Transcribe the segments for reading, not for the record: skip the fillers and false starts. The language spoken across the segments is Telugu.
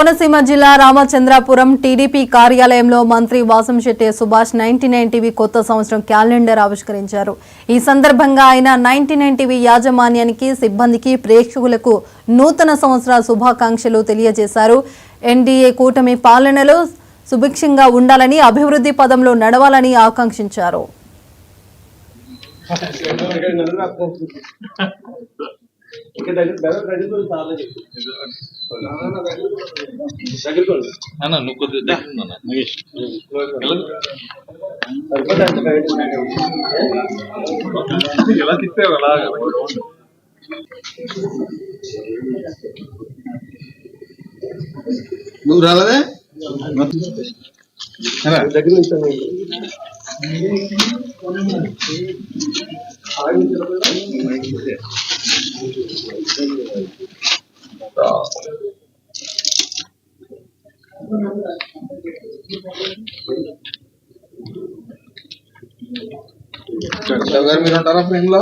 కోనసీమ జిల్లా రామచంద్రాపురం టీడీపీ కార్యాలయంలో మంత్రి వాసంశెట్టి సుభాష్ 99 టీవీ కొత్త సంవత్సరం క్యాలెండర్ ఆవిష్కరించారు. ఈ సందర్భంగా ఆయన 99 టీవీ యాజమాన్యానికి, సిబ్బందికి, ప్రేక్షకులకు నూతన సంవత్సర శుభాకాంక్షలు తెలియజేశారు. ఎన్డీఏ కూటమి పాలనలో సుభిక్షంగా ఉండాలని, అభివృద్ధి పదంలో నడవాలని ఆకాంక్షించారు. నువ్వు రాలేదే దగ్గర నుంచి గారు మీరు ఉంటారా ఫ్రెండ్ లో?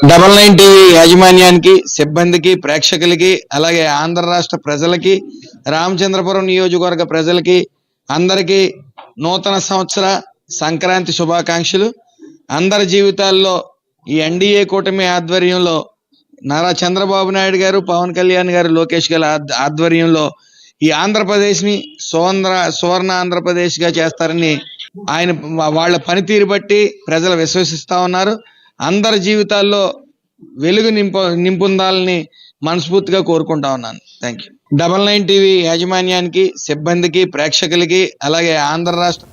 99 టీవీ యాజమాన్యానికి, సిబ్బందికి, ప్రేక్షకులకి, అలాగే ఆంధ్ర రాష్ట్ర ప్రజలకి, రామచంద్రపురం నియోజకవర్గ ప్రజలకి అందరికీ నూతన సంవత్సర సంక్రాంతి శుభాకాంక్షలు. అందరి జీవితాల్లో ఈ ఎన్డీఏ కూటమి ఆధ్వర్యంలో నారా చంద్రబాబు నాయుడు గారు, పవన్ కళ్యాణ్ గారు, లోకేష్ గారి ఆధ్వర్యంలో ఈ ఆంధ్రప్రదేశ్ని సువర్ణ ఆంధ్రప్రదేశ్గా చేస్తారని ఆయన వాళ్ళ పనితీరు బట్టి ప్రజలు విశ్వసిస్తా ఉన్నారు. అందరి జీవితాల్లో వెలుగు నింపుందాలని మనస్ఫూర్తిగా కోరుకుంటా ఉన్నాను. Thank you. 99 టీవీ యాజమాన్యానికి, సిబ్బందికి, ప్రేక్షకులకి, అలాగే ఆంధ్ర రాష్ట్ర